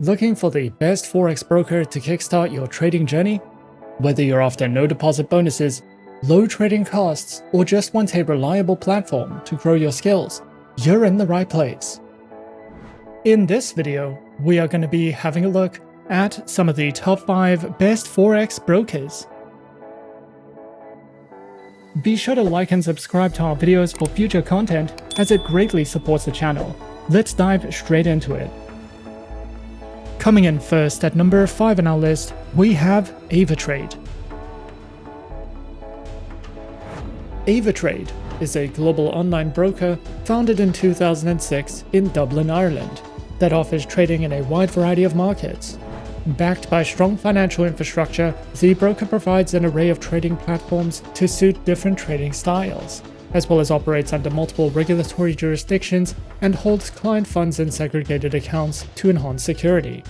Looking for the best Forex broker to kickstart your trading journey? Whether you're after no deposit bonuses, low trading costs, or just want a reliable platform to grow your skills, you're in the right place. In this video, we are going to be having a look at some of the top 5 best Forex brokers. Be sure to like and subscribe to our videos for future content, as it greatly supports the channel. Let's dive straight into it. Coming in first at number 5 on our list, we have Avatrade. Avatrade is a global online broker founded in 2006 in Dublin, Ireland, that offers trading in a wide variety of markets. Backed by strong financial infrastructure, the broker provides an array of trading platforms to suit different trading styles, as well as operates under multiple regulatory jurisdictions and holds client funds in segregated accounts to enhance security.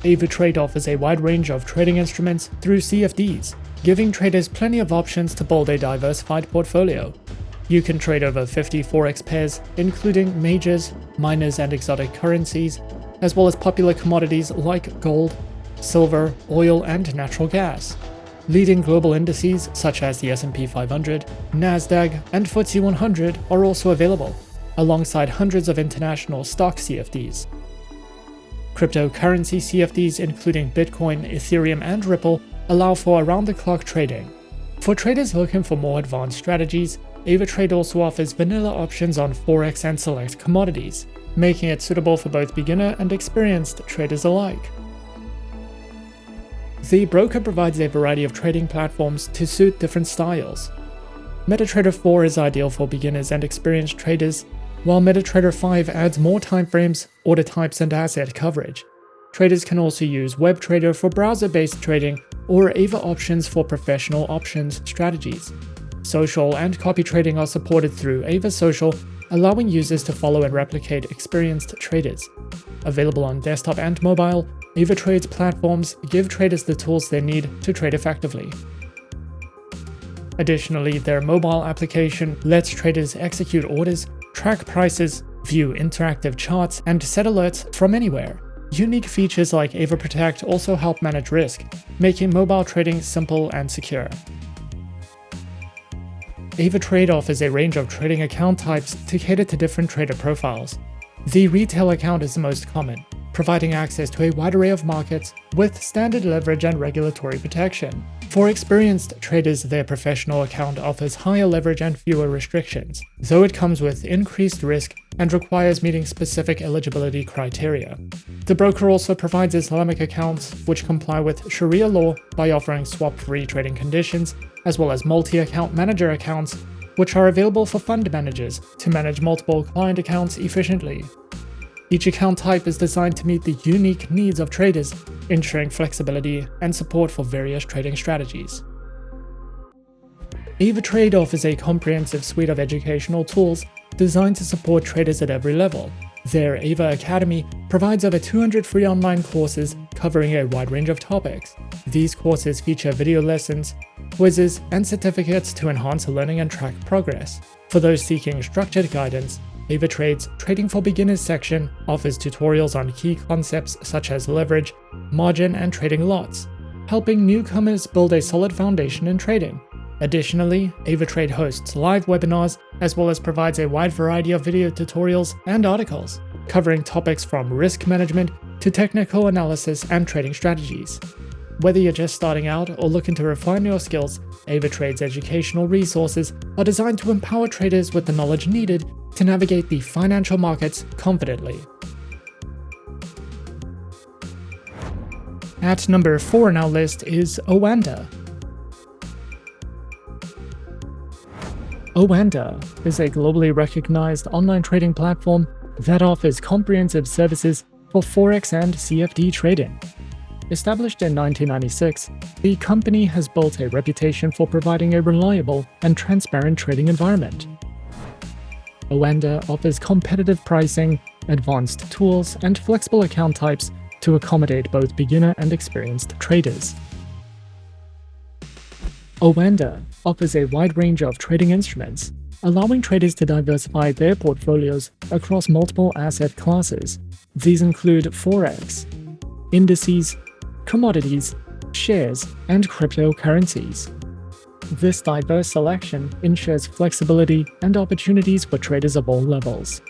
Avatrade offers a wide range of trading instruments through CFDs, giving traders plenty of options to build a diversified portfolio. You can trade over 50 Forex pairs, including majors, minors, and exotic currencies, as well as popular commodities like gold, silver, oil, and natural gas. Leading global indices such as the S&P 500, Nasdaq, and FTSE 100 are also available, alongside hundreds of international stock CFDs. Cryptocurrency CFDs including Bitcoin, Ethereum, and Ripple allow for around-the-clock trading. For traders looking for more advanced strategies, Avatrade also offers vanilla options on Forex and select commodities, making it suitable for both beginner and experienced traders alike. The broker provides a variety of trading platforms to suit different styles. MetaTrader 4 is ideal for beginners and experienced traders, while MetaTrader 5 adds more timeframes, order types, and asset coverage. Traders can also use WebTrader for browser-based trading or AvaOptions for professional options strategies. Social and copy trading are supported through AvaSocial, allowing users to follow and replicate experienced traders. Available on desktop and mobile, Avatrade's platforms give traders the tools they need to trade effectively. Additionally, their mobile application lets traders execute orders, track prices, view interactive charts, and set alerts from anywhere. Unique features like AvaProtect also help manage risk, making mobile trading simple and secure. Avatrade offers a range of trading account types to cater to different trader profiles. The retail account is the most common, providing access to a wide array of markets with standard leverage and regulatory protection. For experienced traders, their professional account offers higher leverage and fewer restrictions, though it comes with increased risk and requires meeting specific eligibility criteria. The broker also provides Islamic accounts, which comply with Sharia law by offering swap-free trading conditions, as well as multi-account manager accounts, which are available for fund managers to manage multiple client accounts efficiently. Each account type is designed to meet the unique needs of traders, ensuring flexibility and support for various trading strategies. Avatrade offers a comprehensive suite of educational tools designed to support traders at every level. Their Ava Academy provides over 200 free online courses covering a wide range of topics. These courses feature video lessons, quizzes, and certificates to enhance learning and track progress. For those seeking structured guidance, Avatrade's Trading for Beginners section offers tutorials on key concepts such as leverage, margin, and trading lots, helping newcomers build a solid foundation in trading. Additionally, Avatrade hosts live webinars as well as provides a wide variety of video tutorials and articles, covering topics from risk management to technical analysis and trading strategies. Whether you're just starting out or looking to refine your skills, Avatrade's educational resources are designed to empower traders with the knowledge needed to navigate the financial markets confidently. At number 4 on our list is Oanda. Oanda is a globally recognized online trading platform that offers comprehensive services for Forex and CFD trading. Established in 1996, the company has built a reputation for providing a reliable and transparent trading environment. Oanda offers competitive pricing, advanced tools, and flexible account types to accommodate both beginner and experienced traders. Oanda offers a wide range of trading instruments, allowing traders to diversify their portfolios across multiple asset classes. These include Forex, indices, commodities, shares, and cryptocurrencies. This diverse selection ensures flexibility and opportunities for traders of all levels.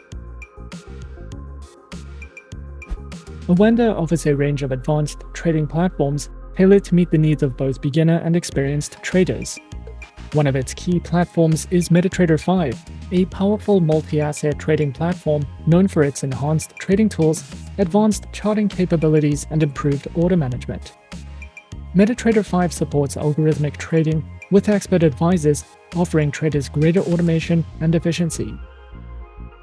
Oanda offers a range of advanced trading platforms tailored to meet the needs of both beginner and experienced traders. One of its key platforms is MetaTrader 5, a powerful multi-asset trading platform known for its enhanced trading tools, advanced charting capabilities, and improved order management. MetaTrader 5 supports algorithmic trading with expert advisors, offering traders greater automation and efficiency.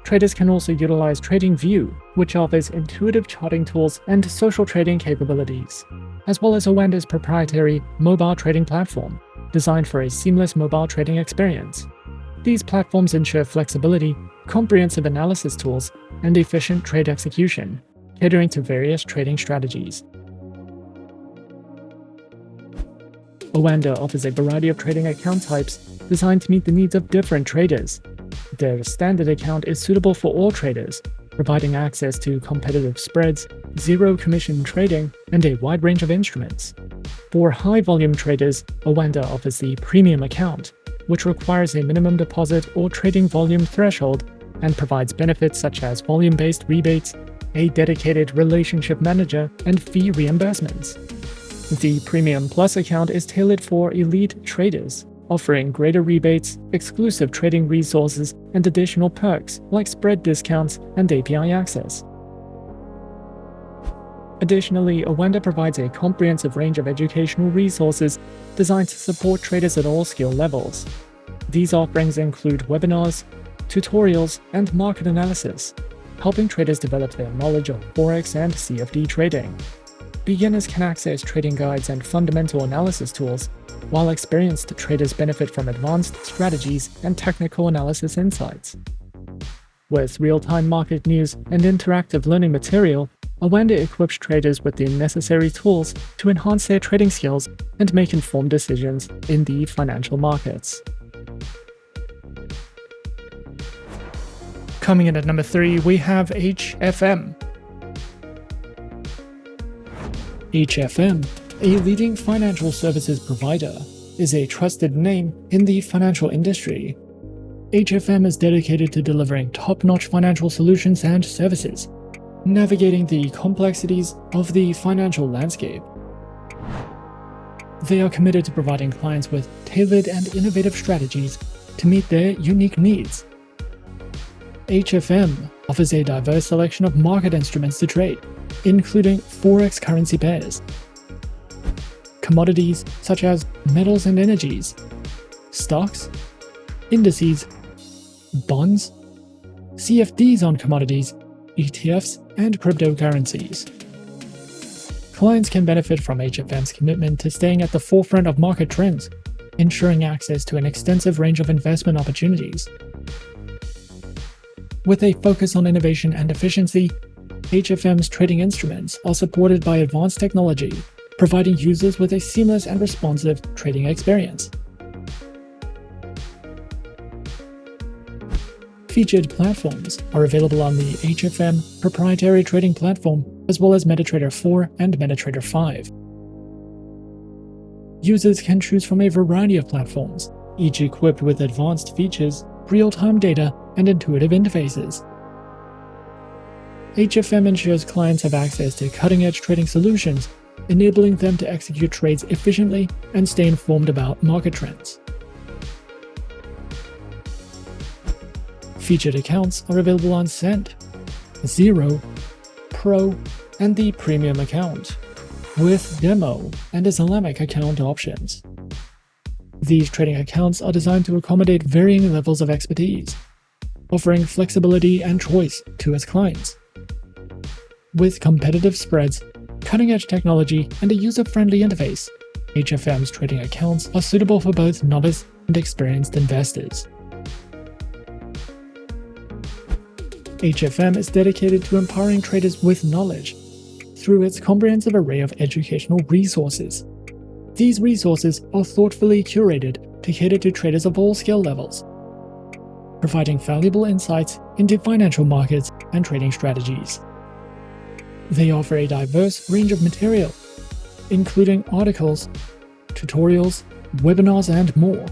Traders can also utilize TradingView, which offers intuitive charting tools and social trading capabilities, as well as Oanda's proprietary mobile trading platform, designed for a seamless mobile trading experience. These platforms ensure flexibility, comprehensive analysis tools, and efficient trade execution, catering to various trading strategies. Oanda offers a variety of trading account types designed to meet the needs of different traders. Their standard account is suitable for all traders, providing access to competitive spreads, zero-commission trading, and a wide range of instruments. For high-volume traders, Oanda offers the premium account, which requires a minimum deposit or trading volume threshold and provides benefits such as volume-based rebates, a dedicated relationship manager, and fee reimbursements. The Premium Plus account is tailored for elite traders, offering greater rebates, exclusive trading resources, and additional perks like spread discounts and API access. Additionally, Oanda provides a comprehensive range of educational resources designed to support traders at all skill levels. These offerings include webinars, tutorials, and market analysis, helping traders develop their knowledge of Forex and CFD trading. Beginners can access trading guides and fundamental analysis tools, while experienced traders benefit from advanced strategies and technical analysis insights. With real-time market news and interactive learning material, Oanda equips traders with the necessary tools to enhance their trading skills and make informed decisions in the financial markets. Coming in at number 3, we have HFM. HFM, a leading financial services provider, is a trusted name in the financial industry. HFM is dedicated to delivering top-notch financial solutions and services, navigating the complexities of the financial landscape. They are committed to providing clients with tailored and innovative strategies to meet their unique needs. HFM offers a diverse selection of market instruments to trade, including Forex currency pairs, commodities such as metals and energies, stocks, indices, bonds, CFDs on commodities, ETFs, and cryptocurrencies. Clients can benefit from HFM's commitment to staying at the forefront of market trends, ensuring access to an extensive range of investment opportunities. With a focus on innovation and efficiency, HFM's trading instruments are supported by advanced technology, providing users with a seamless and responsive trading experience. Featured platforms are available on the HFM proprietary trading platform, as well as MetaTrader 4 and MetaTrader 5. Users can choose from a variety of platforms, each equipped with advanced features, real-time data, and intuitive interfaces. HFM ensures clients have access to cutting-edge trading solutions, enabling them to execute trades efficiently and stay informed about market trends. Featured accounts are available on Cent, Zero, Pro, and the Premium account, with Demo and Islamic account options. These trading accounts are designed to accommodate varying levels of expertise, offering flexibility and choice to its clients. With competitive spreads, cutting-edge technology, and a user-friendly interface, HFM's trading accounts are suitable for both novice and experienced investors. HFM is dedicated to empowering traders with knowledge through its comprehensive array of educational resources. These resources are thoughtfully curated to cater to traders of all skill levels. providing valuable insights into financial markets and trading strategies. They offer a diverse range of material, including articles, tutorials, webinars, and more.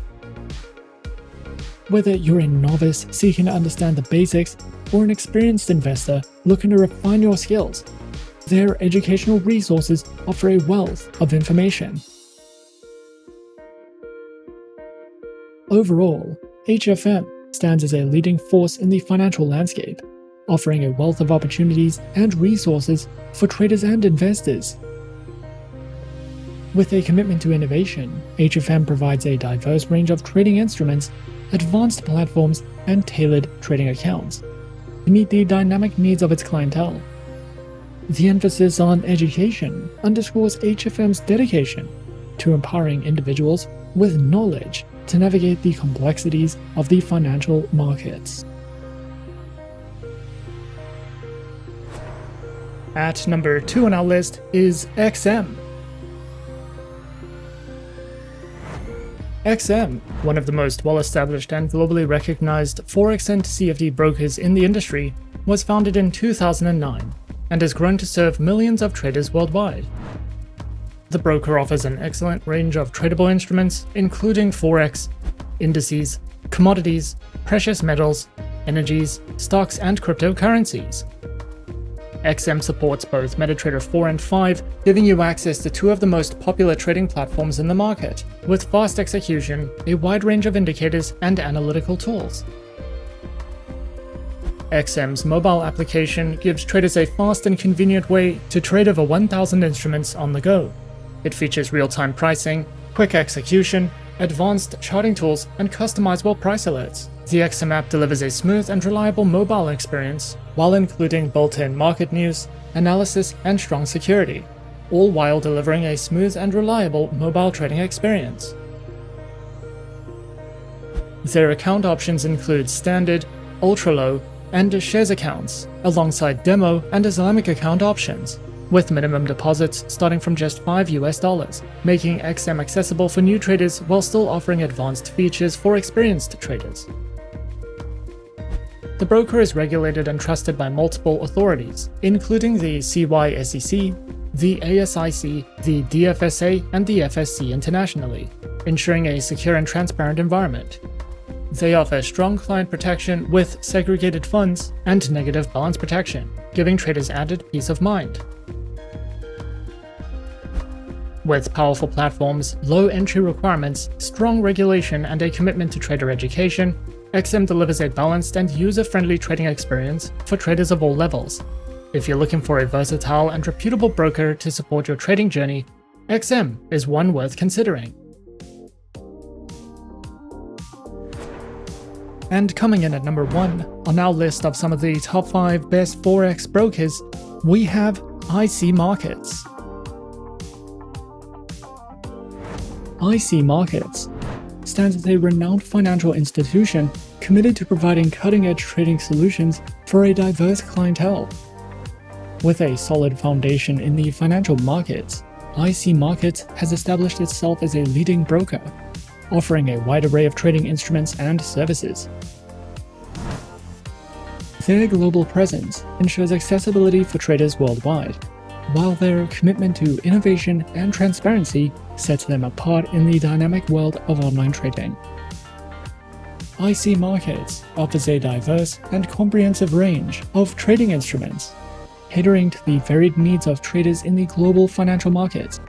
Whether you're a novice seeking to understand the basics or an experienced investor looking to refine your skills, their educational resources offer a wealth of information. Overall, HFM stands as a leading force in the financial landscape, offering a wealth of opportunities and resources for traders and investors. With a commitment to innovation, HFM provides a diverse range of trading instruments, advanced platforms, and tailored trading accounts to meet the dynamic needs of its clientele. The emphasis on education underscores HFM's dedication to empowering individuals with knowledge to navigate the complexities of the financial markets. At number 2 on our list is XM. XM, one of the most well-established and globally recognized Forex and CFD brokers in the industry, was founded in 2009 and has grown to serve millions of traders worldwide. The broker offers an excellent range of tradable instruments, including Forex, indices, commodities, precious metals, energies, stocks, and cryptocurrencies. XM supports both MetaTrader 4 and 5, giving you access to two of the most popular trading platforms in the market, with fast execution, a wide range of indicators, and analytical tools. XM's mobile application gives traders a fast and convenient way to trade over 1,000 instruments on the go. It features real-time pricing, quick execution, advanced charting tools, and customizable price alerts. The XM app delivers a smooth and reliable mobile experience, while including built-in market news, analysis, and strong security, all while delivering a smooth and reliable mobile trading experience. Their account options include standard, ultra-low, and shares accounts, alongside demo and Islamic account options, with minimum deposits starting from just $5, making XM accessible for new traders while still offering advanced features for experienced traders. The broker is regulated and trusted by multiple authorities, including the CYSEC, the ASIC, the DFSA, and the FSC internationally, ensuring a secure and transparent environment. They offer strong client protection with segregated funds and negative balance protection, giving traders added peace of mind. With powerful platforms, low entry requirements, strong regulation, and a commitment to trader education, XM delivers a balanced and user-friendly trading experience for traders of all levels. If you're looking for a versatile and reputable broker to support your trading journey, XM is one worth considering. And coming in at number 1 on our list of some of the top 5 best Forex brokers, we have IC Markets. IC Markets stands as a renowned financial institution committed to providing cutting-edge trading solutions for a diverse clientele. With a solid foundation in the financial markets, IC Markets has established itself as a leading broker, offering a wide array of trading instruments and services. Their global presence ensures accessibility for traders worldwide, while their commitment to innovation and transparency sets them apart in the dynamic world of online trading. IC Markets offers a diverse and comprehensive range of trading instruments, catering to the varied needs of traders in the global financial markets.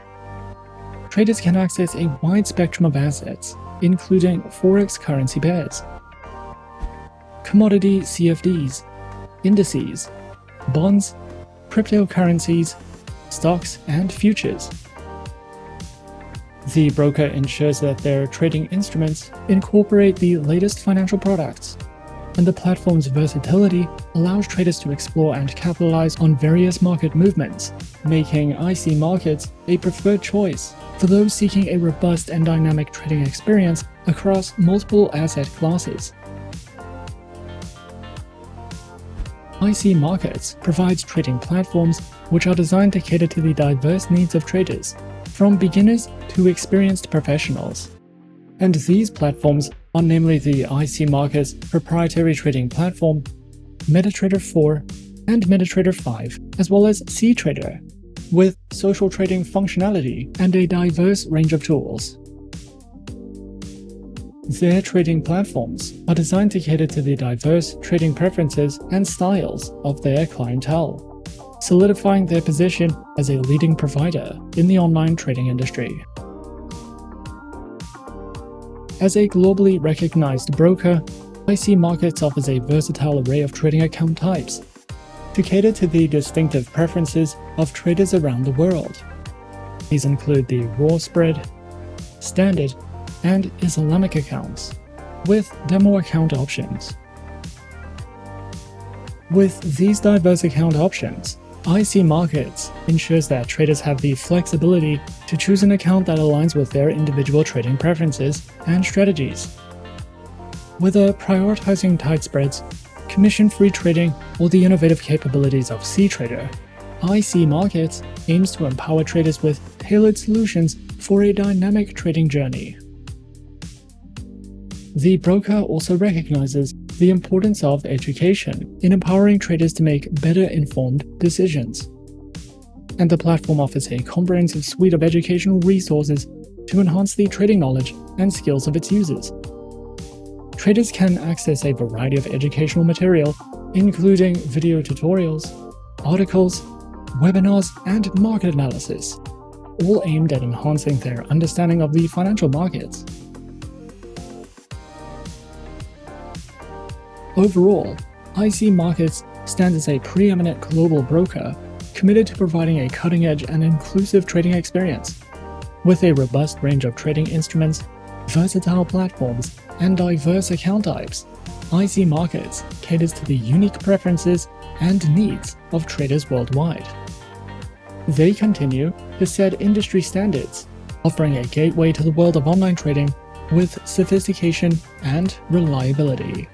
Traders can access a wide spectrum of assets, including Forex currency pairs, commodity CFDs, indices, bonds, cryptocurrencies, stocks, and futures. The broker ensures that their trading instruments incorporate the latest financial products, and the platform's versatility allows traders to explore and capitalize on various market movements, making IC Markets a preferred choice for those seeking a robust and dynamic trading experience across multiple asset classes. IC Markets provides trading platforms which are designed to cater to the diverse needs of traders, from beginners to experienced professionals. And these platforms are namely the IC Markets proprietary trading platform, MetaTrader 4, and MetaTrader 5, as well as CTrader, with social trading functionality and a diverse range of tools. Their trading platforms are designed to cater to the diverse trading preferences and styles of their clientele, solidifying their position as a leading provider in the online trading industry. As a globally recognized broker, IC Markets offers a versatile array of trading account types to cater to the distinctive preferences of traders around the world. These include the raw spread, standard, and Islamic accounts, with demo account options. With these diverse account options, IC Markets ensures that traders have the flexibility to choose an account that aligns with their individual trading preferences and strategies. Whether prioritizing tight spreads, commission-free trading, or the innovative capabilities of CTrader, IC Markets aims to empower traders with tailored solutions for a dynamic trading journey. The broker also recognizes the importance of education in empowering traders to make better informed decisions. And the platform offers a comprehensive suite of educational resources to enhance the trading knowledge and skills of its users. Traders can access a variety of educational material, including video tutorials, articles, webinars, and market analysis, all aimed at enhancing their understanding of the financial markets. Overall, IC Markets stands as a preeminent global broker committed to providing a cutting-edge and inclusive trading experience. With a robust range of trading instruments, versatile platforms, and diverse account types, IC Markets caters to the unique preferences and needs of traders worldwide. They continue to set industry standards, offering a gateway to the world of online trading with sophistication and reliability.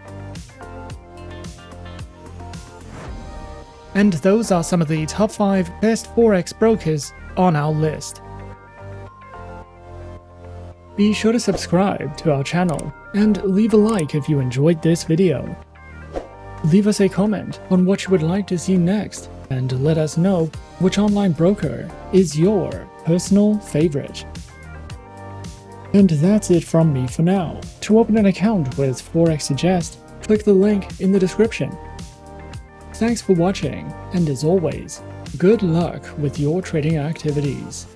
And those are some of the top 5 best Forex brokers on our list. Be sure to subscribe to our channel and leave a like if you enjoyed this video. Leave us a comment on what you would like to see next and let us know which online broker is your personal favorite. And that's it from me for now. To open an account with Forexsuggest, click the link in the description. Thanks for watching, and as always, good luck with your trading activities.